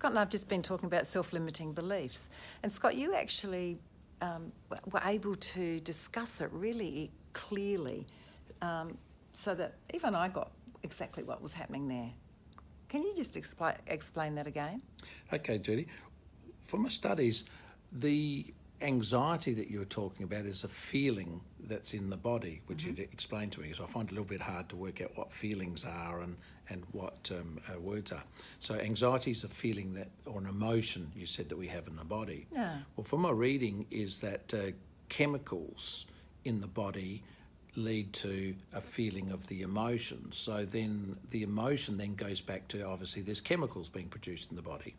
Scott and I have just been talking about self-limiting beliefs. And Scott, you actually were able to discuss it really clearly so that even I got exactly what was happening there. Can you just explain that again? Okay, Judy. From my studies, the anxiety that you're talking about is a feeling that's in the body, which you'd explained to me. So I find it a little bit hard to work out what feelings are and what words are. So anxiety is a feeling that, or an emotion, you said, that we have in the body. Yeah. Well, from my reading is that chemicals in the body lead to a feeling of the emotion. So then the emotion then goes back to, obviously, there's chemicals being produced in the body.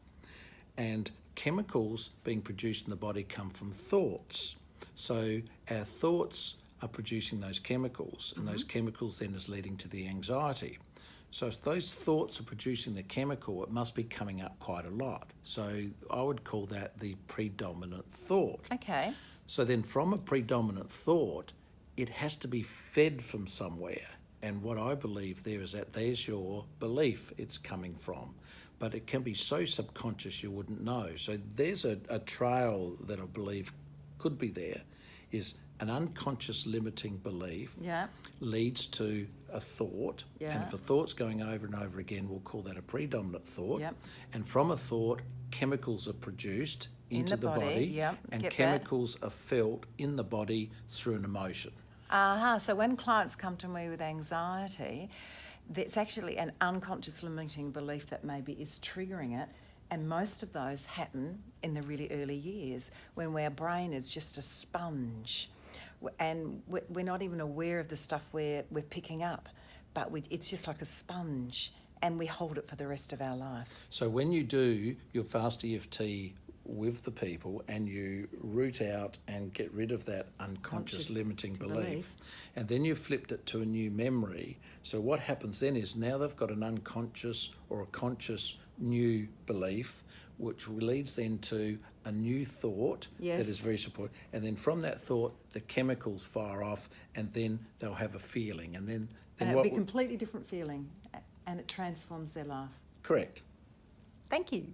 And chemicals being produced in the body come from thoughts. So our thoughts are producing those chemicals, and those chemicals then is leading to the anxiety. So if those thoughts are producing the chemical, it must be coming up quite a lot. So I would call that the predominant thought. Okay. So then from a predominant thought, it has to be fed from somewhere. And what I believe there is that there's your belief it's coming from. But it can be so subconscious you wouldn't know. So there's a trail that I believe could be there, is an unconscious limiting belief leads to a thought. And if a thought's going over and over again, we'll call that a predominant thought. And from a thought, chemicals are produced into the body, and chemicals are felt in the body through an emotion. So when clients come to me with anxiety, it's actually an unconscious limiting belief that maybe is triggering it. And most of those happen in the really early years when our brain is just a sponge. And we're not even aware of the stuff we're picking up, but it's just like a sponge, and we hold it for the rest of our life. So when you do your fast EFT with the people and you root out and get rid of that unconscious limiting belief, and then you flipped it to a new memory. So what happens then is now they've got an unconscious or a conscious new belief, which leads then to a new thought that is very supportive. And then from that thought, the chemicals fire off, and then they'll have a feeling. And then it'll be a completely different feeling, and it transforms their life. Correct. Thank you.